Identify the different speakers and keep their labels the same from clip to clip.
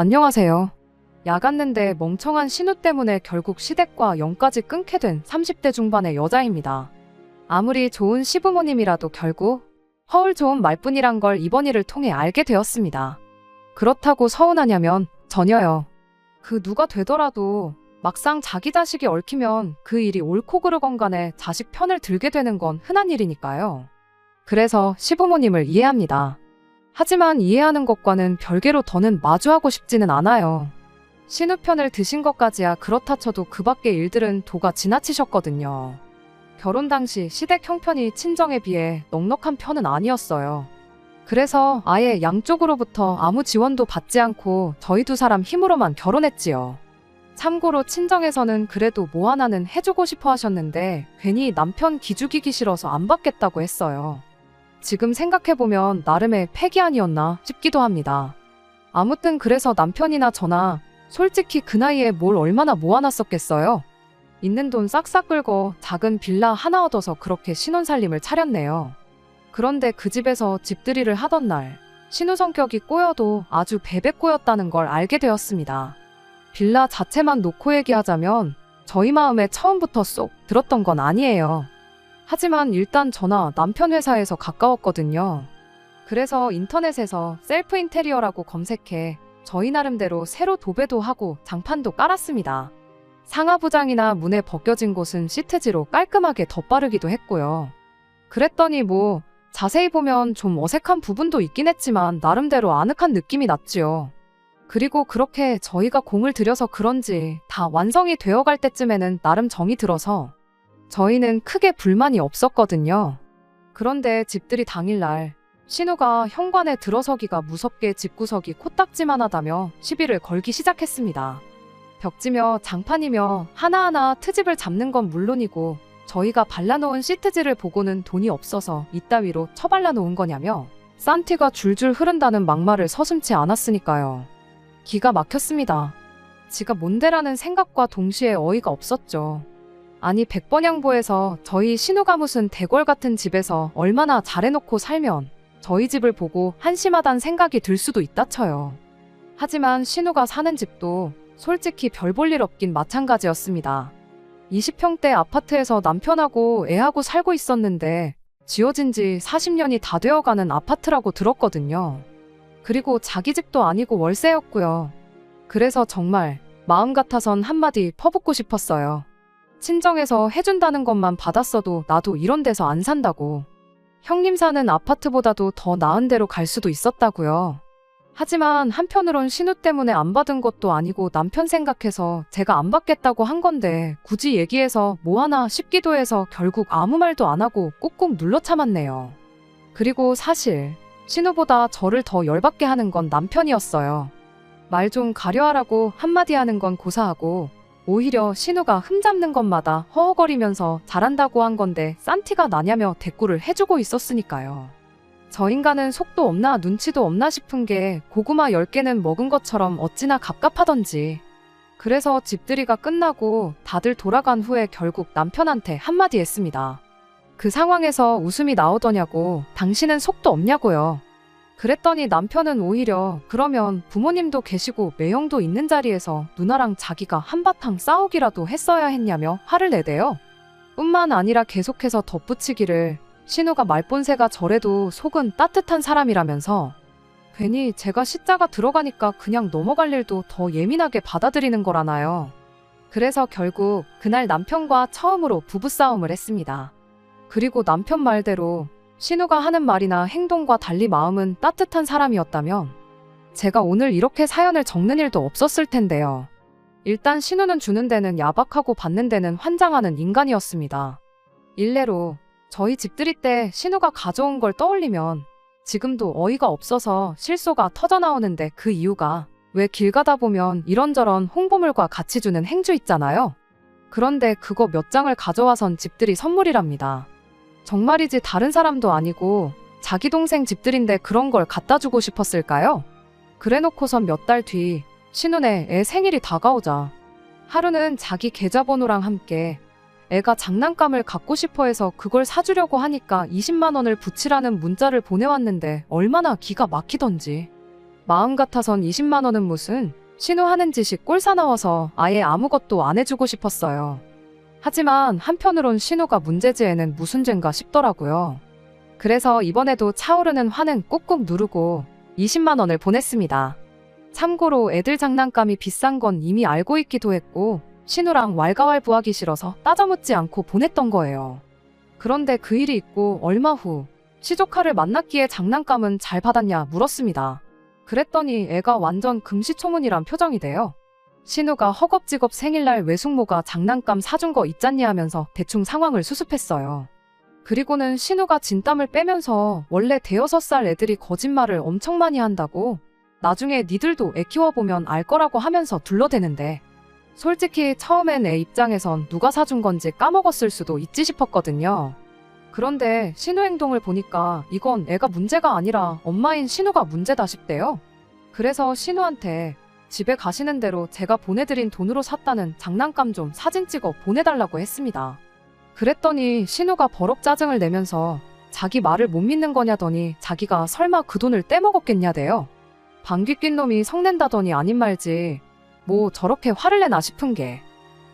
Speaker 1: 안녕하세요. 야갔는데 멍청한 신우 때문에 결국 시댁과 연까지 끊게 된 30대 중반의 여자입니다. 아무리 좋은 시부모님이라도 결국 허울 좋은 말뿐이란 걸 이번 일을 통해 알게 되었습니다. 그렇다고 서운하냐면 전혀요. 그 누가 되더라도 막상 자기 자식이 얽히면 그 일이 옳고 그르건 간에 자식 편을 들게 되는 건 흔한 일이니까요. 그래서 시부모님을 이해합니다. 하지만 이해하는 것과는 별개로 더는 마주하고 싶지는 않아요. 신우 편을 드신 것까지야 그렇다 쳐도 그 밖의 일들은 도가 지나치셨거든요. 결혼 당시 시댁 형편이 친정에 비해 넉넉한 편은 아니었어요. 그래서 아예 양쪽으로부터 아무 지원도 받지 않고 저희 두 사람 힘으로만 결혼했지요. 참고로 친정에서는 그래도 뭐 하나는 해주고 싶어 하셨는데 괜히 남편 기죽이기 싫어서 안 받겠다고 했어요. 지금 생각해보면 나름의 패기 아니었나 싶기도 합니다. 아무튼 그래서 남편이나 저나 솔직히 그 나이에 뭘 얼마나 모아놨었겠어요? 있는 돈 싹싹 긁어 작은 빌라 하나 얻어서 그렇게 신혼살림을 차렸네요. 그런데 그 집에서 집들이를 하던 날 신우 성격이 꼬여도 아주 베베 꼬였다는 걸 알게 되었습니다. 빌라 자체만 놓고 얘기하자면 저희 마음에 처음부터 쏙 들었던 건 아니에요. 하지만 일단 저나 남편 회사에서 가까웠거든요. 그래서 인터넷에서 셀프 인테리어라고 검색해 저희 나름대로 새로 도배도 하고 장판도 깔았습니다. 상하부장이나 문에 벗겨진 곳은 시트지로 깔끔하게 덧바르기도 했고요. 그랬더니 뭐 자세히 보면 좀 어색한 부분도 있긴 했지만 나름대로 아늑한 느낌이 났지요. 그리고 그렇게 저희가 공을 들여서 그런지 다 완성이 되어갈 때쯤에는 나름 정이 들어서 저희는 크게 불만이 없었거든요. 그런데 집들이 당일날 신우가 현관에 들어서기가 무섭게 집구석이 코딱지만 하다며 시비를 걸기 시작했습니다. 벽지며 장판이며 하나하나 트집을 잡는 건 물론이고 저희가 발라놓은 시트지를 보고는 돈이 없어서 이따위로 처발라놓은 거냐며 산티가 줄줄 흐른다는 막말을 서슴지 않았으니까요. 기가 막혔습니다. 지가 뭔데라는 생각과 동시에 어이가 없었죠. 아니 백번양보에서 저희 신우가 무슨 대궐 같은 집에서 얼마나 잘해놓고 살면 저희 집을 보고 한심하단 생각이 들 수도 있다 쳐요. 하지만 신우가 사는 집도 솔직히 별 볼 일 없긴 마찬가지였습니다. 20평대 아파트에서 남편하고 애하고 살고 있었는데 지어진 지 40년이 다 되어가는 아파트라고 들었거든요. 그리고 자기 집도 아니고 월세였고요. 그래서 정말 마음 같아선 한마디 퍼붓고 싶었어요. 친정에서 해준다는 것만 받았어도 나도 이런 데서 안 산다고. 형님 사는 아파트보다도 더 나은 데로 갈 수도 있었다고요. 하지만 한편으론 신우 때문에 안 받은 것도 아니고 남편 생각해서 제가 안 받겠다고 한 건데 굳이 얘기해서 뭐 하나 싶기도 해서 결국 아무 말도 안 하고 꾹꾹 눌러 참았네요. 그리고 사실 신우보다 저를 더 열받게 하는 건 남편이었어요. 말 좀 가려하라고 한마디 하는 건 고사하고 오히려 신우가 흠잡는 것마다 허허거리면서 잘한다고 한 건데 싼티가 나냐며 대꾸를 해주고 있었으니까요. 저 인간은 속도 없나 눈치도 없나 싶은 게 고구마 10개는 먹은 것처럼 어찌나 갑갑하던지. 그래서 집들이가 끝나고 다들 돌아간 후에 결국 남편한테 한마디 했습니다. 그 상황에서 웃음이 나오더냐고 당신은 속도 없냐고요. 그랬더니 남편은 오히려 그러면 부모님도 계시고 매형도 있는 자리에서 누나랑 자기가 한바탕 싸우기라도 했어야 했냐며 화를 내대요. 뿐만 아니라 계속해서 덧붙이기를 신우가 말본새가 저래도 속은 따뜻한 사람이라면서 괜히 제가 시자가 들어가니까 그냥 넘어갈 일도 더 예민하게 받아들이는 거라나요. 그래서 결국 그날 남편과 처음으로 부부싸움을 했습니다. 그리고 남편 말대로 신우가 하는 말이나 행동과 달리 마음은 따뜻한 사람이었다면 제가 오늘 이렇게 사연을 적는 일도 없었을 텐데요. 일단 신우는 주는 데는 야박하고 받는 데는 환장하는 인간이었습니다. 일례로 저희 집들이 때 신우가 가져온 걸 떠올리면 지금도 어이가 없어서 실소가 터져나오는데 그 이유가 왜 길 가다 보면 이런저런 홍보물과 같이 주는 행주 있잖아요. 그런데 그거 몇 장을 가져와선 집들이 선물이랍니다. 정말이지 다른 사람도 아니고 자기 동생 집들인데 그런 걸 갖다 주고 싶었을까요? 그래놓고선 몇 달 뒤 신우네 애 생일이 다가오자 하루는 자기 계좌번호랑 함께 애가 장난감을 갖고 싶어 해서 그걸 사주려고 하니까 20만 원을 붙이라는 문자를 보내왔는데 얼마나 기가 막히던지. 마음 같아선 20만 원은 무슨, 신우 하는 짓이 꼴사나워서 아예 아무것도 안 해주고 싶었어요. 하지만 한편으론 신우가 문제지에는 무슨 죄인가 싶더라고요. 그래서 이번에도 차오르는 화는 꾹꾹 누르고 20만 원을 보냈습니다. 참고로 애들 장난감이 비싼 건 이미 알고 있기도 했고 신우랑 왈가왈부하기 싫어서 따져묻지 않고 보냈던 거예요. 그런데 그 일이 있고 얼마 후 시조카를 만났기에 장난감은 잘 받았냐 물었습니다. 그랬더니 애가 완전 금시초문이란 표정이 돼요. 신우가 허겁지겁 생일날 외숙모가 장난감 사준 거 있잖니 하면서 대충 상황을 수습했어요. 그리고는 신우가 진땀을 빼면서 원래 대여섯 살 애들이 거짓말을 엄청 많이 한다고, 나중에 니들도 애 키워보면 알 거라고 하면서 둘러대는데, 솔직히 처음엔 애 입장에선 누가 사준 건지 까먹었을 수도 있지 싶었거든요. 그런데 신우 행동을 보니까 이건 애가 문제가 아니라 엄마인 신우가 문제다 싶대요. 그래서 신우한테 집에 가시는 대로 제가 보내드린 돈으로 샀다는 장난감 좀 사진 찍어 보내달라고 했습니다. 그랬더니 신우가 버럭 짜증을 내면서 자기 말을 못 믿는 거냐더니 자기가 설마 그 돈을 떼먹었겠냐대요. 방귀 낀 놈이 성낸다더니 아닌 말지 뭐 저렇게 화를 내나 싶은 게.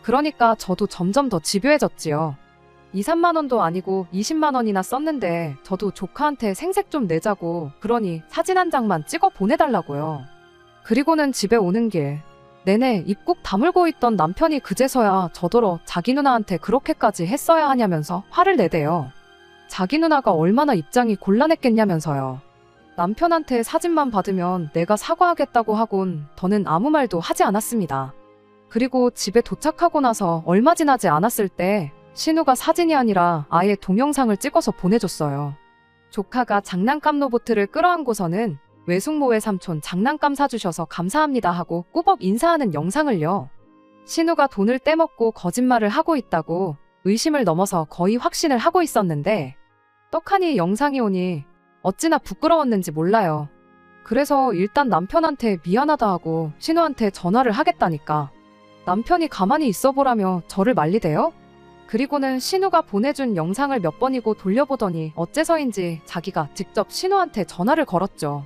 Speaker 1: 그러니까 저도 점점 더 집요해졌지요. 2, 3만 원도 아니고 20만 원이나 썼는데 저도 조카한테 생색 좀 내자고 그러니 사진 한 장만 찍어 보내달라고요. 그리고는 집에 오는 길 내내 입 꾹 다물고 있던 남편이 그제서야 저더러 자기 누나한테 그렇게까지 했어야 하냐면서 화를 내대요. 자기 누나가 얼마나 입장이 곤란했겠냐면서요. 남편한테 사진만 받으면 내가 사과하겠다고 하곤 더는 아무 말도 하지 않았습니다. 그리고 집에 도착하고 나서 얼마 지나지 않았을 때 신우가 사진이 아니라 아예 동영상을 찍어서 보내줬어요. 조카가 장난감 로봇을 끌어안고서는 외숙모 외삼촌 장난감 사주셔서 감사합니다 하고 꾸벅 인사하는 영상을요. 신우가 돈을 떼먹고 거짓말을 하고 있다고 의심을 넘어서 거의 확신을 하고 있었는데 떡하니 영상이 오니 어찌나 부끄러웠는지 몰라요. 그래서 일단 남편한테 미안하다 하고 신우한테 전화를 하겠다니까 남편이 가만히 있어보라며 저를 말리대요. 그리고는 신우가 보내준 영상을 몇 번이고 돌려보더니 어째서인지 자기가 직접 신우한테 전화를 걸었죠.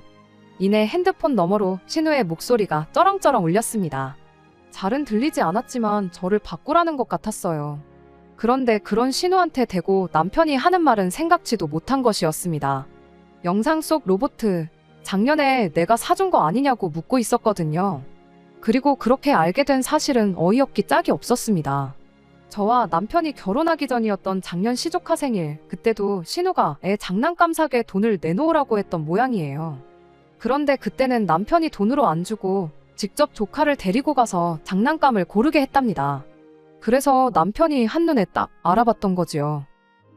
Speaker 1: 이내 핸드폰 너머로 신우의 목소리가 쩌렁쩌렁 울렸습니다. 잘은 들리지 않았지만 저를 바꾸라는 것 같았어요. 그런데 그런 신우한테 대고 남편이 하는 말은 생각지도 못한 것이었습니다. 영상 속 로보트, 작년에 내가 사준 거 아니냐고 묻고 있었거든요. 그리고 그렇게 알게 된 사실은 어이없기 짝이 없었습니다. 저와 남편이 결혼하기 전이었던 작년 시조카 생일, 그때도 신우가 애 장난감 사게 돈을 내놓으라고 했던 모양이에요. 그런데 그때는 남편이 돈으로 안 주고 직접 조카를 데리고 가서 장난감을 고르게 했답니다. 그래서 남편이 한눈에 딱 알아봤던 거지요.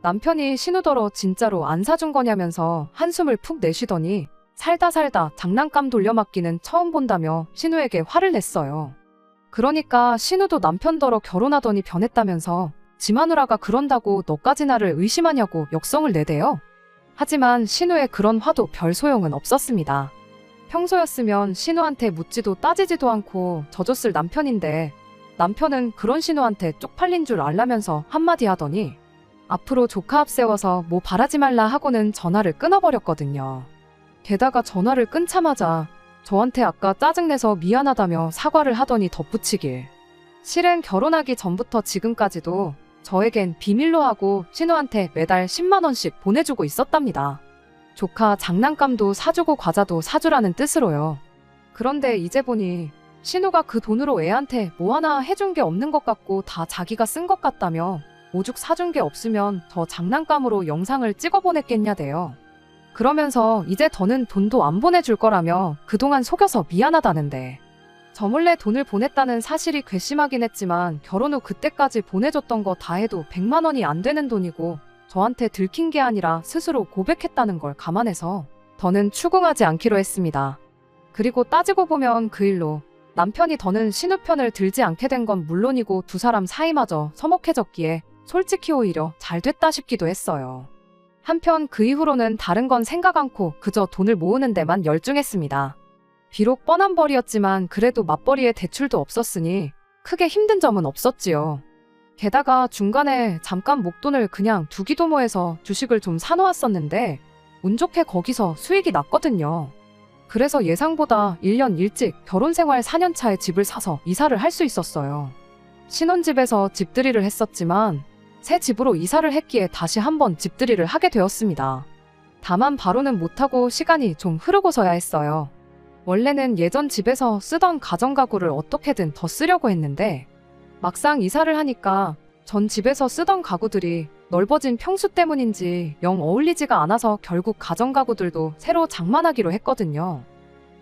Speaker 1: 남편이 신우더러 진짜로 안 사준 거냐면서 한숨을 푹 내쉬더니 살다 장난감 돌려막기는 처음 본다며 신우에게 화를 냈어요. 그러니까 신우도 남편더러 결혼하더니 변했다면서 지 마누라가 그런다고 너까지 나를 의심하냐고 역성을 내대요. 하지만 신우의 그런 화도 별 소용은 없었습니다. 평소였으면 신우한테 묻지도 따지지도 않고 져줬을 남편인데 남편은 그런 신우한테 쪽팔린 줄 알라면서 한마디 하더니 앞으로 조카 앞세워서 뭐 바라지 말라 하고는 전화를 끊어버렸거든요. 게다가 전화를 끊자마자 저한테 아까 짜증내서 미안하다며 사과를 하더니 덧붙이길. 실은 결혼하기 전부터 지금까지도 저에겐 비밀로 하고 신우한테 매달 10만 원씩 보내주고 있었답니다. 조카 장난감도 사주고 과자도 사주라는 뜻으로요. 그런데 이제 보니 신우가 그 돈으로 애한테 뭐 하나 해준 게 없는 것 같고 다 자기가 쓴 것 같다며 오죽 사준 게 없으면 저 장난감으로 영상을 찍어 보냈겠냐대요. 그러면서 이제 더는 돈도 안 보내줄 거라며 그동안 속여서 미안하다는데 저 몰래 돈을 보냈다는 사실이 괘씸하긴 했지만 결혼 후 그때까지 보내줬던 거 다 해도 100만 원이 안 되는 돈이고 저한테 들킨 게 아니라 스스로 고백했다는 걸 감안해서 더는 추궁하지 않기로 했습니다. 그리고 따지고 보면 그 일로 남편이 더는 신우 편을 들지 않게 된 건 물론이고 두 사람 사이마저 서먹해졌기에 솔직히 오히려 잘 됐다 싶기도 했어요. 한편 그 이후로는 다른 건 생각 않고 그저 돈을 모으는 데만 열중했습니다. 비록 뻔한 벌이었지만 그래도 맞벌이에 대출도 없었으니 크게 힘든 점은 없었지요. 게다가 중간에 잠깐 목돈을 그냥 두기도모해서 주식을 좀 사놓았었는데 운 좋게 거기서 수익이 났거든요. 그래서 예상보다 1년 일찍 결혼생활 4년 차에 집을 사서 이사를 할 수 있었어요. 신혼집에서 집들이를 했었지만 새 집으로 이사를 했기에 다시 한번 집들이를 하게 되었습니다. 다만 바로는 못하고 시간이 좀 흐르고서야 했어요. 원래는 예전 집에서 쓰던 가정가구를 어떻게든 더 쓰려고 했는데 막상 이사를 하니까 전 집에서 쓰던 가구들이 넓어진 평수 때문인지 영 어울리지가 않아서 결국 가정가구들도 새로 장만하기로 했거든요.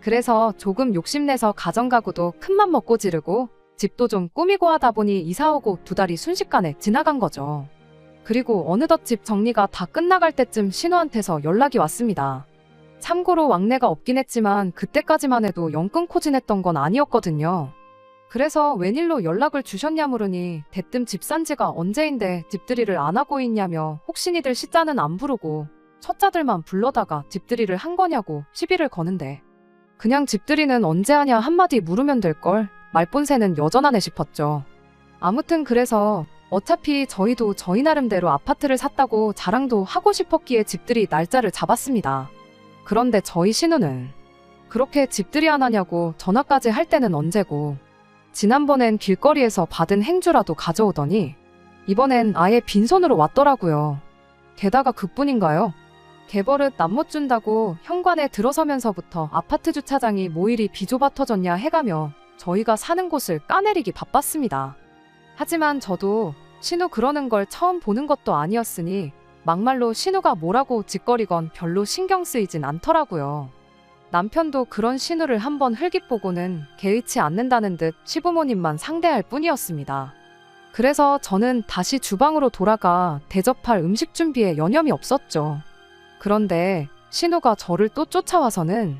Speaker 1: 그래서 조금 욕심내서 가정가구도 큰맘 먹고 지르고 집도 좀 꾸미고 하다 보니 이사 오고 2달이 순식간에 지나간 거죠. 그리고 어느덧 집 정리가 다 끝나갈 때쯤 신우한테서 연락이 왔습니다. 참고로 왕래가 없긴 했지만 그때까지만 해도 영 끊고 지냈던 건 아니었거든요. 그래서 웬일로 연락을 주셨냐 물으니 대뜸 집 산 지가 언제인데 집들이를 안 하고 있냐며 혹시 니들 시자는 안 부르고 첫자들만 불러다가 집들이를 한 거냐고 시비를 거는데 그냥 집들이는 언제 하냐 한마디 물으면 될걸 말본새는 여전하네 싶었죠. 아무튼 그래서 어차피 저희도 저희 나름대로 아파트를 샀다고 자랑도 하고 싶었기에 집들이 날짜를 잡았습니다. 그런데 저희 신우는 그렇게 집들이 안 하냐고 전화까지 할 때는 언제고 지난번엔 길거리에서 받은 행주라도 가져오더니 이번엔 아예 빈손으로 왔더라고요. 게다가 그뿐인가요? 개버릇 남 못 준다고 현관에 들어서면서부터 아파트 주차장이 뭐 이리 비좁아 터졌냐 해가며 저희가 사는 곳을 까내리기 바빴습니다. 하지만 저도 신우 그러는 걸 처음 보는 것도 아니었으니 막말로 신우가 뭐라고 짓거리건 별로 신경 쓰이진 않더라고요. 남편도 그런 신우를 한번 흘깃보고는 개의치 않는다는 듯 시부모님만 상대할 뿐이었습니다. 그래서 저는 다시 주방으로 돌아가 대접할 음식 준비에 여념이 없었죠. 그런데 신우가 저를 또 쫓아와서는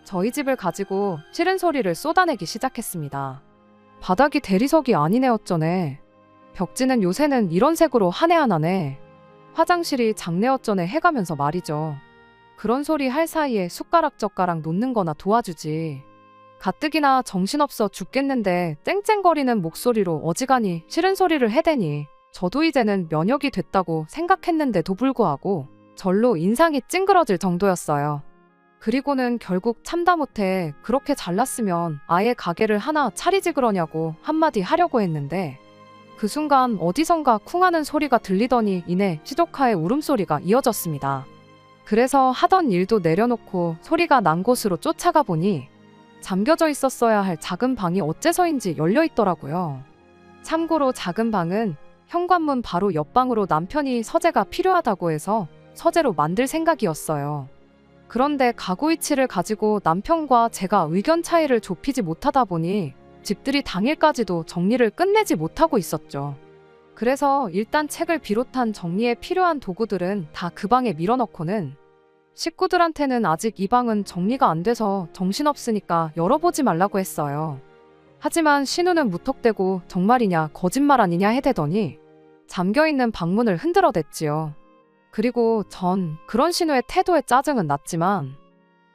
Speaker 1: 저희 집을 가지고 싫은 소리를 쏟아내기 시작했습니다. 바닥이 대리석이 아니네 어쩌네. 벽지는 요새는 이런 색으로 하네 안 하네. 화장실이 작네 어쩌네 해가면서 말이죠. 그런 소리 할 사이에 숟가락 젓가락 놓는 거나 도와주지. 가뜩이나 정신없어 죽겠는데 쨍쨍거리는 목소리로 어지간히 싫은 소리를 해대니 저도 이제는 면역이 됐다고 생각했는데도 불구하고 절로 인상이 찡그러질 정도였어요. 그리고는 결국 참다 못해 그렇게 잘났으면 아예 가게를 하나 차리지 그러냐고 한마디 하려고 했는데 그 순간 어디선가 쿵하는 소리가 들리더니 이내 시조카의 울음소리가 이어졌습니다. 그래서 하던 일도 내려놓고 소리가 난 곳으로 쫓아가 보니 잠겨져 있었어야 할 작은 방이 어째서인지 열려 있더라고요. 참고로 작은 방은 현관문 바로 옆방으로 남편이 서재가 필요하다고 해서 서재로 만들 생각이었어요. 그런데 가구 위치를 가지고 남편과 제가 의견 차이를 좁히지 못하다 보니 집들이 당일까지도 정리를 끝내지 못하고 있었죠. 그래서 일단 책을 비롯한 정리에 필요한 도구들은 다 그 방에 밀어넣고는 식구들한테는 아직 이 방은 정리가 안 돼서 정신없으니까 열어보지 말라고 했어요. 하지만 신우는 무턱대고 정말이냐 거짓말 아니냐 해대더니 잠겨있는 방문을 흔들어댔지요. 그리고 전 그런 신우의 태도에 짜증은 났지만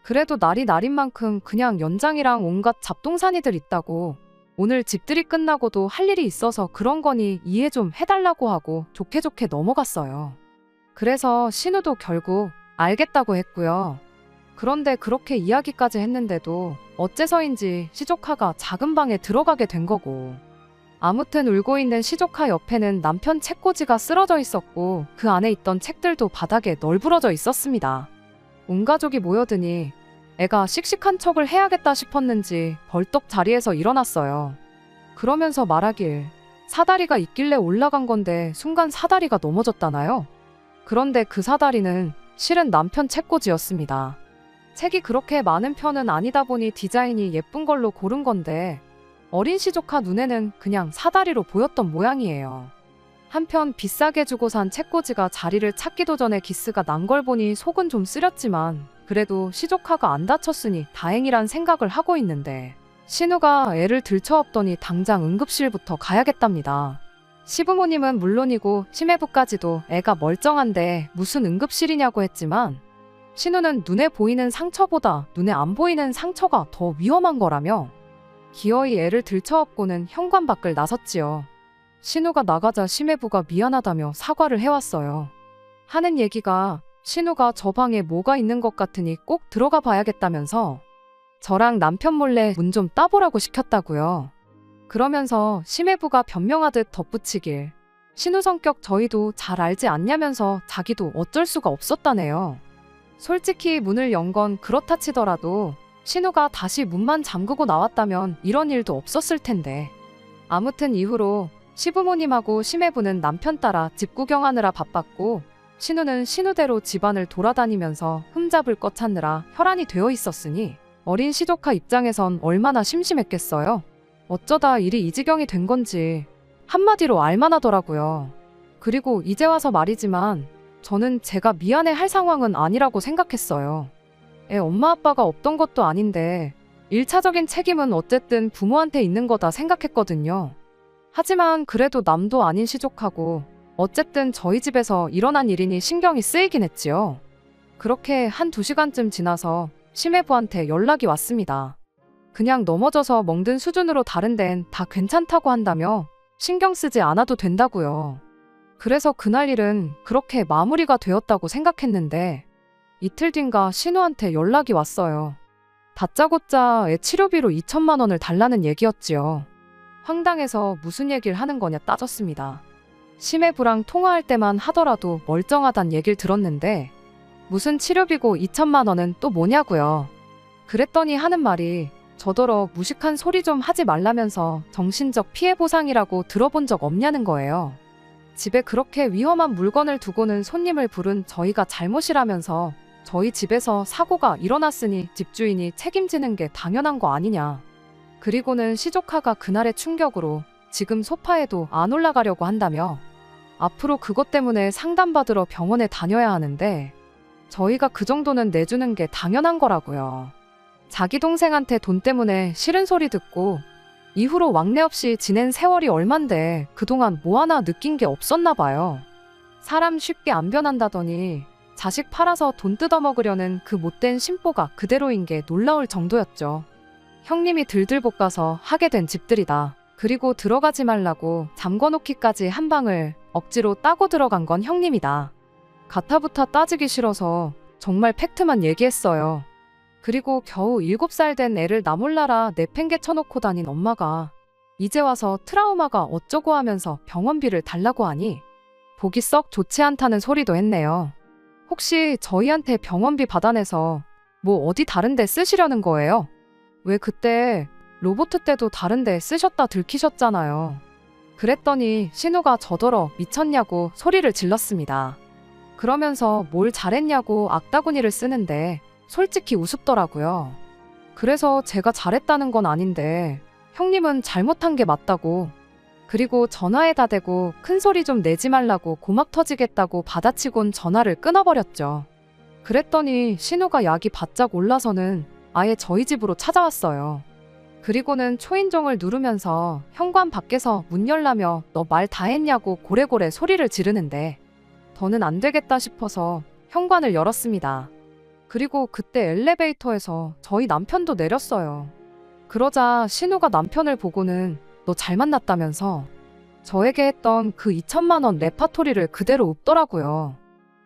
Speaker 1: 그래도 날이 날인 만큼 그냥 연장이랑 온갖 잡동사니들 있다고 오늘 집들이 끝나고도 할 일이 있어서 그런 거니 이해 좀 해달라고 하고 좋게 좋게 넘어갔어요. 그래서 신우도 결국 알겠다고 했고요. 그런데 그렇게 이야기까지 했는데도 어째서인지 시조카가 작은 방에 들어가게 된 거고 아무튼 울고 있는 시조카 옆에는 남편 책꽂이가 쓰러져 있었고 그 안에 있던 책들도 바닥에 널브러져 있었습니다. 온 가족이 모여드니 애가 씩씩한 척을 해야겠다 싶었는지 벌떡 자리에서 일어났어요. 그러면서 말하길 사다리가 있길래 올라간 건데 순간 사다리가 넘어졌다나요? 그런데 그 사다리는 실은 남편 책꽂이였습니다. 책이 그렇게 많은 편은 아니다 보니 디자인이 예쁜 걸로 고른 건데 어린 시조카 눈에는 그냥 사다리로 보였던 모양이에요. 한편 비싸게 주고 산 책꽂이가 자리를 찾기도 전에 기스가 난 걸 보니 속은 좀 쓰렸지만 그래도 시조카가 안 다쳤으니 다행이란 생각을 하고 있는데 신우가 애를 들쳐업더니 당장 응급실부터 가야겠답니다. 시부모님은 물론이고 시매부까지도 애가 멀쩡한데 무슨 응급실이냐고 했지만 신우는 눈에 보이는 상처보다 눈에 안 보이는 상처가 더 위험한 거라며 기어이 애를 들쳐업고는 현관 밖을 나섰지요. 신우가 나가자 시매부가 미안하다며 사과를 해왔어요. 하는 얘기가 신우가 저 방에 뭐가 있는 것 같으니 꼭 들어가 봐야겠다면서 저랑 남편 몰래 문 좀 따보라고 시켰다고요. 그러면서 심해부가 변명하듯 덧붙이길 신우 성격 저희도 잘 알지 않냐면서 자기도 어쩔 수가 없었다네요. 솔직히 문을 연 건 그렇다 치더라도 신우가 다시 문만 잠그고 나왔다면 이런 일도 없었을 텐데. 아무튼 이후로 시부모님하고 심해부는 남편 따라 집 구경하느라 바빴고 신우는 신우대로 집안을 돌아다니면서 흠잡을 것 찾느라 혈안이 되어 있었으니 어린 시조카 입장에선 얼마나 심심했겠어요. 어쩌다 일이 이 지경이 된 건지 한마디로 알만하더라고요. 그리고 이제 와서 말이지만 저는 제가 미안해 할 상황은 아니라고 생각했어요. 애 엄마 아빠가 없던 것도 아닌데 1차적인 책임은 어쨌든 부모한테 있는 거다 생각했거든요. 하지만 그래도 남도 아닌 시족하고 어쨌든 저희 집에서 일어난 일이니 신경이 쓰이긴 했지요. 그렇게 한 2시간쯤 지나서 심해부한테 연락이 왔습니다. 그냥 넘어져서 멍든 수준으로 다른 데는 다 괜찮다고 한다며 신경 쓰지 않아도 된다고요. 그래서 그날 일은 그렇게 마무리가 되었다고 생각했는데 이틀 뒤인가 신우한테 연락이 왔어요. 다짜고짜 애 치료비로 2천만 원을 달라는 얘기였지요. 황당해서 무슨 얘기를 하는 거냐 따졌습니다. 심해부랑 통화할 때만 하더라도 멀쩡하단 얘기를 들었는데 무슨 치료비고 2천만 원은 또 뭐냐고요. 그랬더니 하는 말이 저더러 무식한 소리 좀 하지 말라면서 정신적 피해 보상이라고 들어본 적 없냐는 거예요. 집에 그렇게 위험한 물건을 두고는 손님을 부른 저희가 잘못이라면서 저희 집에서 사고가 일어났으니 집주인이 책임지는 게 당연한 거 아니냐. 그리고는 시조카가 그날의 충격으로 지금 소파에도 안 올라가려고 한다며 앞으로 그것 때문에 상담받으러 병원에 다녀야 하는데 저희가 그 정도는 내주는 게 당연한 거라고요. 자기 동생한테 돈 때문에 싫은 소리 듣고 이후로 왕래 없이 지낸 세월이 얼만데 그동안 뭐 하나 느낀 게 없었나 봐요. 사람 쉽게 안 변한다더니 자식 팔아서 돈 뜯어먹으려는 그 못된 심보가 그대로인 게 놀라울 정도였죠. 형님이 들들 볶아서 하게 된 집들이다. 그리고 들어가지 말라고 잠궈놓기까지 한 방을 억지로 따고 들어간 건 형님이다. 가타부타 따지기 싫어서 정말 팩트만 얘기했어요. 그리고 겨우 7살 된 애를 나 몰라라 내팽개 쳐놓고 다닌 엄마가 이제 와서 트라우마가 어쩌고 하면서 병원비를 달라고 하니 보기 썩 좋지 않다는 소리도 했네요. 혹시 저희한테 병원비 받아내서 뭐 어디 다른 데 쓰시려는 거예요? 왜 그때 로보트 때도 다른 데 쓰셨다 들키셨잖아요. 그랬더니 신우가 저더러 미쳤냐고 소리를 질렀습니다. 그러면서 뭘 잘했냐고 악다구니를 쓰는데 솔직히 우습더라고요. 그래서 제가 잘했다는 건 아닌데 형님은 잘못한 게 맞다고. 그리고 전화에다 대고 큰 소리 좀 내지 말라고 고막 터지겠다고 받아치곤 전화를 끊어버렸죠. 그랬더니 신우가 약이 바짝 올라서는 아예 저희 집으로 찾아왔어요. 그리고는 초인종을 누르면서 현관 밖에서 문 열라며 너 말 다 했냐고 고래고래 소리를 지르는데 더는 안 되겠다 싶어서 현관을 열었습니다. 그리고 그때 엘리베이터에서 저희 남편도 내렸어요. 그러자 신우가 남편을 보고는 너 잘 만났다면서 저에게 했던 그 2천만 원 레파토리를 그대로 읊더라고요.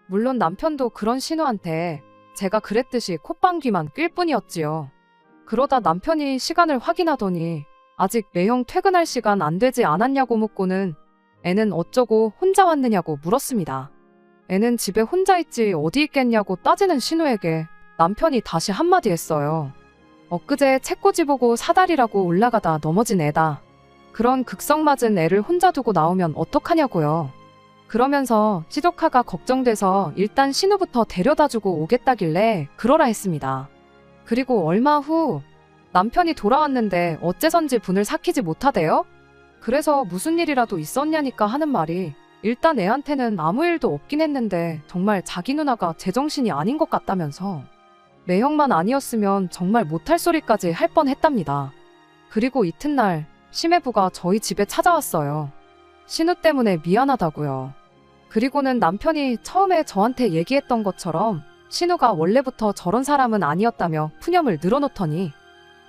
Speaker 1: 물론 남편도 그런 신우한테 제가 그랬듯이 콧방귀만 낄 뿐이었지요. 그러다 남편이 시간을 확인하더니 아직 매형 퇴근할 시간 안 되지 않았냐고 묻고는 애는 어쩌고 혼자 왔느냐고 물었습니다. 애는 집에 혼자 있지 어디 있겠냐고 따지는 신우에게 남편이 다시 한마디 했어요. 엊그제 책꽂이 보고 사다리라고 올라가다 넘어진 애다. 그런 극성 맞은 애를 혼자 두고 나오면 어떡하냐고요. 그러면서 시조카가 걱정돼서 일단 신우부터 데려다주고 오겠다길래 그러라 했습니다. 그리고 얼마 후 남편이 돌아왔는데 어째선지 분을 삭히지 못하대요? 그래서 무슨 일이라도 있었냐니까 하는 말이 일단 애한테는 아무 일도 없긴 했는데 정말 자기 누나가 제정신이 아닌 것 같다면서 매형만 아니었으면 정말 못할 소리까지 할 뻔했답니다. 그리고 이튿날 심해부가 저희 집에 찾아왔어요. 신우 때문에 미안하다고요. 그리고는 남편이 처음에 저한테 얘기했던 것처럼 신우가 원래부터 저런 사람은 아니었다며 푸념을 늘어놓더니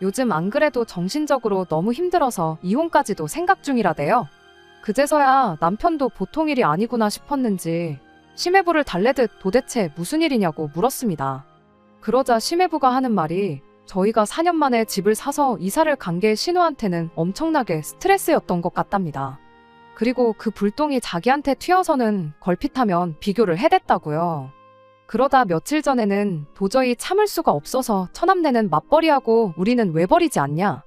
Speaker 1: 요즘 안 그래도 정신적으로 너무 힘들어서 이혼까지도 생각 중이라대요. 그제서야 남편도 보통 일이 아니구나 싶었는지 심해부를 달래듯 도대체 무슨 일이냐고 물었습니다. 그러자 심해부가 하는 말이 저희가 4년 만에 집을 사서 이사를 간 게 신우한테는 엄청나게 스트레스였던 것 같답니다. 그리고 그 불똥이 자기한테 튀어서는 걸핏하면 비교를 해댔다고요. 그러다 며칠 전에는 도저히 참을 수가 없어서 처남네는 맞벌이하고 우리는 왜 버리지 않냐.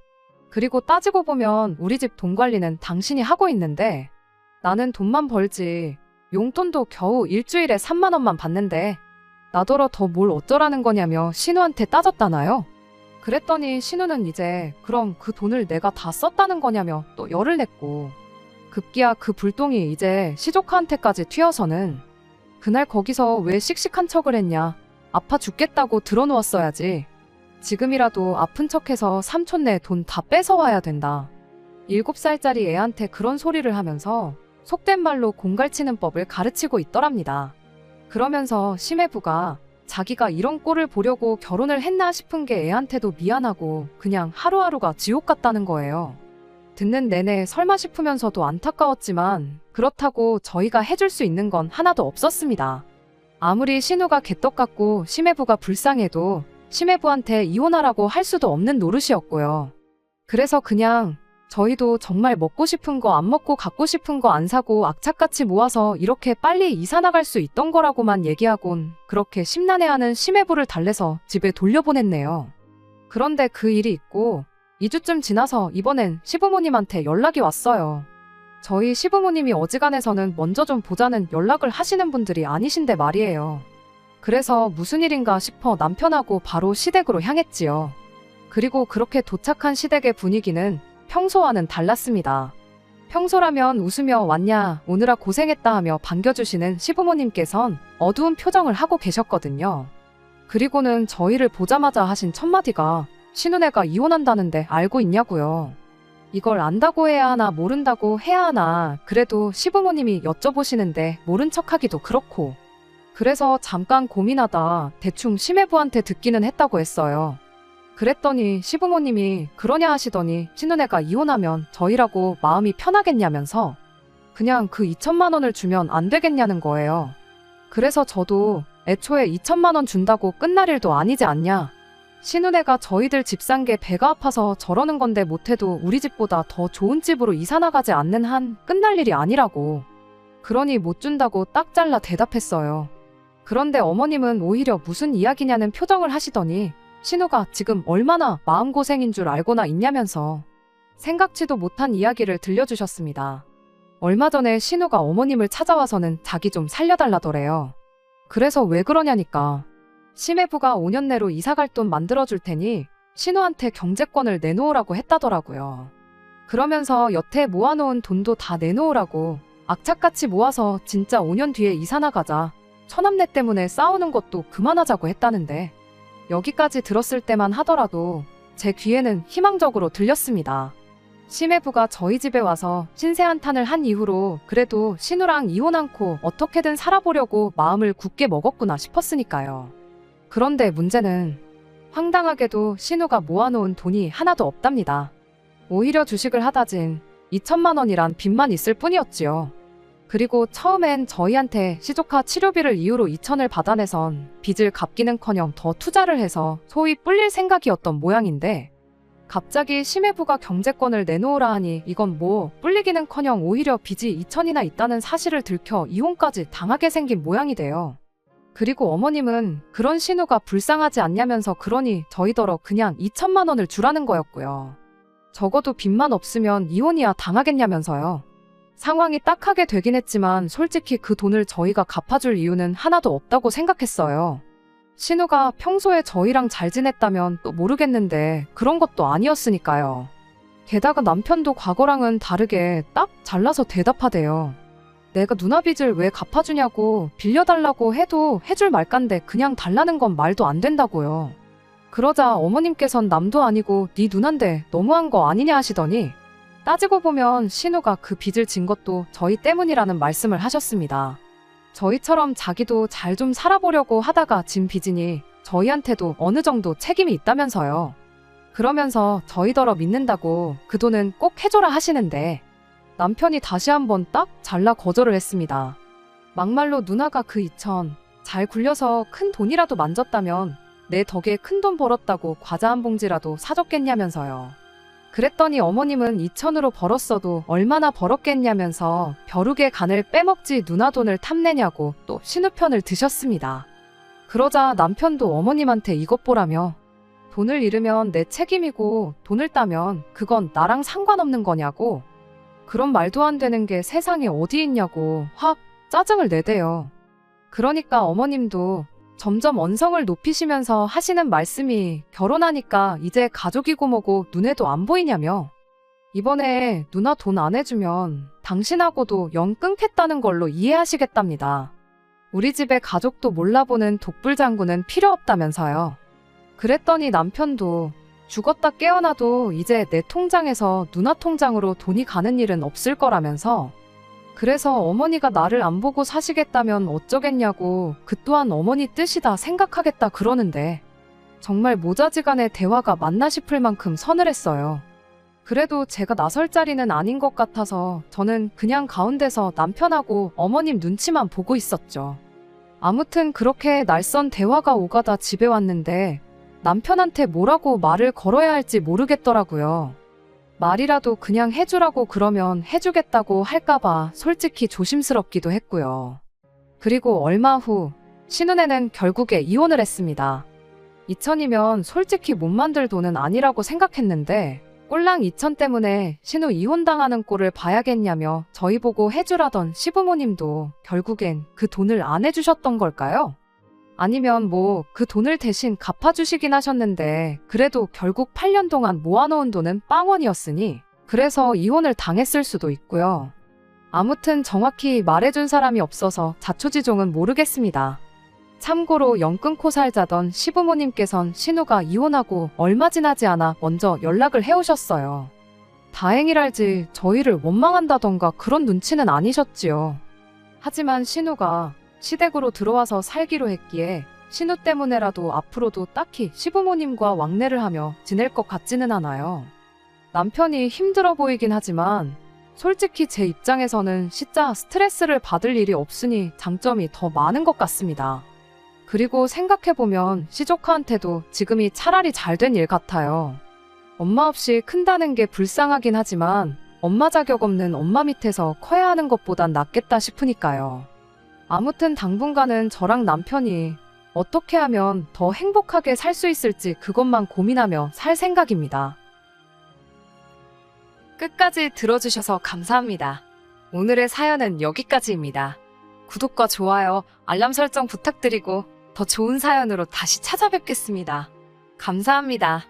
Speaker 1: 그리고 따지고 보면 우리 집 돈 관리는 당신이 하고 있는데 나는 돈만 벌지 용돈도 겨우 일주일에 3만 원만 받는데 나더러 더 뭘 어쩌라는 거냐며 신우한테 따졌다나요? 그랬더니 신우는 이제 그럼 그 돈을 내가 다 썼다는 거냐며 또 열을 냈고 급기야 그 불똥이 이제 시조카한테까지 튀어서는 그날 거기서 왜 씩씩한 척을 했냐. 아파 죽겠다고 들어누웠어야지. 지금이라도 아픈 척해서 삼촌네 돈 다 뺏어와야 된다. 7살짜리 애한테 그런 소리를 하면서 속된 말로 공갈치는 법을 가르치고 있더랍니다. 그러면서 심해부가 자기가 이런 꼴을 보려고 결혼을 했나 싶은 게 애한테도 미안하고 그냥 하루하루가 지옥 같다는 거예요. 듣는 내내 설마 싶으면서도 안타까웠지만 그렇다고 저희가 해줄 수 있는 건 하나도 없었습니다. 아무리 신우가 개떡 같고 심해부가 불쌍해도 심해부한테 이혼하라고 할 수도 없는 노릇이었고요. 그래서 그냥 저희도 정말 먹고 싶은 거 안 먹고 갖고 싶은 거 안 사고 악착같이 모아서 이렇게 빨리 이사 나갈 수 있던 거라고만 얘기하곤 그렇게 심란해하는 심해부를 달래서 집에 돌려보냈네요. 그런데 그 일이 있고 2주쯤 지나서 이번엔 시부모님한테 연락이 왔어요. 저희 시부모님이 어지간해서는 먼저 좀 보자는 연락을 하시는 분들이 아니신데 말이에요. 그래서 무슨 일인가 싶어 남편하고 바로 시댁으로 향했지요. 그리고 그렇게 도착한 시댁의 분위기는 평소와는 달랐습니다. 평소라면 웃으며 왔냐 오느라 고생했다 하며 반겨주시는 시부모님께선 어두운 표정을 하고 계셨거든요. 그리고는 저희를 보자마자 하신 첫마디가 신우네가 이혼한다는데 알고 있냐고요. 이걸 안다고 해야 하나 모른다고 해야 하나 그래도 시부모님이 여쭤보시는데 모른 척하기도 그렇고 그래서 잠깐 고민하다 대충 심해부한테 듣기는 했다고 했어요. 그랬더니 시부모님이 그러냐 하시더니 신우네가 이혼하면 저희라고 마음이 편하겠냐면서 그냥 그 2천만 원을 주면 안 되겠냐는 거예요. 그래서 저도 애초에 2천만 원 준다고 끝날 일도 아니지 않냐. 신우네가 저희들 집 산 게 배가 아파서 저러는 건데 못해도 우리 집보다 더 좋은 집으로 이사 나가지 않는 한 끝날 일이 아니라고. 그러니 못 준다고 딱 잘라 대답했어요. 그런데 어머님은 오히려 무슨 이야기냐는 표정을 하시더니 신우가 지금 얼마나 마음고생인 줄 알고나 있냐면서 생각지도 못한 이야기를 들려주셨습니다. 얼마 전에 신우가 어머님을 찾아와서는 자기 좀 살려달라더래요. 그래서 왜 그러냐니까 심해부가 5년 내로 이사갈 돈 만들어줄 테니 신우한테 경제권을 내놓으라고 했다더라고요. 그러면서 여태 모아놓은 돈도 다 내놓으라고 악착같이 모아서 진짜 5년 뒤에 이사 나가자. 처남네 때문에 싸우는 것도 그만하자고 했다는데 여기까지 들었을 때만 하더라도 제 귀에는 희망적으로 들렸습니다. 심해부가 저희 집에 와서 신세한탄을 한 이후로 그래도 신우랑 이혼 않고 어떻게든 살아보려고 마음을 굳게 먹었구나 싶었으니까요. 그런데 문제는 황당하게도 신우가 모아놓은 돈이 하나도 없답니다. 오히려 주식을 하다진 2천만 원이란 빚만 있을 뿐이었지요. 그리고 처음엔 저희한테 시조카 치료비를 이유로 2천을 받아내선 빚을 갚기는커녕 더 투자를 해서 소위 불릴 생각이었던 모양인데 갑자기 심해부가 경제권을 내놓으라 하니 이건 뭐 불리기는커녕 오히려 빚이 2천이나 있다는 사실을 들켜 이혼까지 당하게 생긴 모양이 돼요. 그리고 어머님은 그런 신우가 불쌍하지 않냐면서 그러니 저희더러 그냥 2천만 원을 주라는 거였고요. 적어도 빚만 없으면 이혼이야 당하겠냐면서요. 상황이 딱하게 되긴 했지만 솔직히 그 돈을 저희가 갚아줄 이유는 하나도 없다고 생각했어요. 신우가 평소에 저희랑 잘 지냈다면 또 모르겠는데 그런 것도 아니었으니까요. 게다가 남편도 과거랑은 다르게 딱 잘라서 대답하대요. 내가 누나 빚을 왜 갚아주냐고 빌려달라고 해도 해줄 말간데 그냥 달라는 건 말도 안 된다고요. 그러자 어머님께선 남도 아니고 네 누난데 너무한 거 아니냐 하시더니 따지고 보면 신우가 그 빚을 진 것도 저희 때문이라는 말씀을 하셨습니다. 저희처럼 자기도 잘 좀 살아보려고 하다가 진 빚이니 저희한테도 어느 정도 책임이 있다면서요. 그러면서 저희더러 믿는다고 그 돈은 꼭 해줘라 하시는데 남편이 다시 한번 딱 잘라 거절을 했습니다. 막말로 누나가 그 2천 잘 굴려서 큰 돈이라도 만졌다면 내 덕에 큰돈 벌었다고 과자 한 봉지라도 사줬겠냐면서요. 그랬더니 어머님은 2천으로 벌었어도 얼마나 벌었겠냐면서 벼룩의 간을 빼먹지 누나 돈을 탐내냐고 또 신우편을 드셨습니다. 그러자 남편도 어머님한테 이것 보라며 돈을 잃으면 내 책임이고 돈을 따면 그건 나랑 상관없는 거냐고 그런 말도 안 되는 게 세상에 어디 있냐고 확 짜증을 내대요. 그러니까 어머님도 점점 언성을 높이시면서 하시는 말씀이 결혼하니까 이제 가족이고 뭐고 눈에도 안 보이냐며 이번에 누나 돈 안 해주면 당신하고도 연 끊겠다는 걸로 이해하시겠답니다. 우리 집에 가족도 몰라보는 독불장군은 필요 없다면서요. 그랬더니 남편도 죽었다 깨어나도 이제 내 통장에서 누나 통장으로 돈이 가는 일은 없을 거라면서 그래서 어머니가 나를 안 보고 사시겠다면 어쩌겠냐고 그 또한 어머니 뜻이다 생각하겠다 그러는데 정말 모자지간의 대화가 맞나 싶을 만큼 서늘했어요. 그래도 제가 나설 자리는 아닌 것 같아서 저는 그냥 가운데서 남편하고 어머님 눈치만 보고 있었죠. 아무튼 그렇게 날선 대화가 오가다 집에 왔는데 남편한테 뭐라고 말을 걸어야 할지 모르겠더라고요. 말이라도 그냥 해주라고 그러면 해주겠다고 할까봐 솔직히 조심스럽기도 했고요. 그리고 얼마 후 신우네는 결국에 이혼을 했습니다. 2천이면 솔직히 못 만들 돈은 아니라고 생각했는데 꼴랑 2천 때문에 신우 이혼당하는 꼴을 봐야겠냐며 저희 보고 해주라던 시부모님도 결국엔 그 돈을 안 해주셨던 걸까요? 아니면 뭐 그 돈을 대신 갚아주시긴 하셨는데 그래도 결국 8년 동안 모아놓은 돈은 빵원이었으니 그래서 이혼을 당했을 수도 있고요. 아무튼 정확히 말해준 사람이 없어서 자초지종은 모르겠습니다. 참고로 연 끊고 살자던 시부모님께선 신우가 이혼하고 얼마 지나지 않아 먼저 연락을 해오셨어요. 다행이랄지 저희를 원망한다던가 그런 눈치는 아니셨지요. 하지만 신우가 시댁으로 들어와서 살기로 했기에 신우 때문에라도 앞으로도 딱히 시부모님과 왕래를 하며 지낼 것 같지는 않아요. 남편이 힘들어 보이긴 하지만 솔직히 제 입장에서는 진짜 스트레스를 받을 일이 없으니 장점이 더 많은 것 같습니다. 그리고 생각해보면 시조카한테도 지금이 차라리 잘된 일 같아요. 엄마 없이 큰다는 게 불쌍하긴 하지만 엄마 자격 없는 엄마 밑에서 커야 하는 것보단 낫겠다 싶으니까요. 아무튼 당분간은 저랑 남편이 어떻게 하면 더 행복하게 살 수 있을지 그것만 고민하며 살 생각입니다. 끝까지 들어주셔서 감사합니다. 오늘의 사연은 여기까지입니다. 구독과 좋아요, 알람 설정 부탁드리고 더 좋은 사연으로 다시 찾아뵙겠습니다. 감사합니다.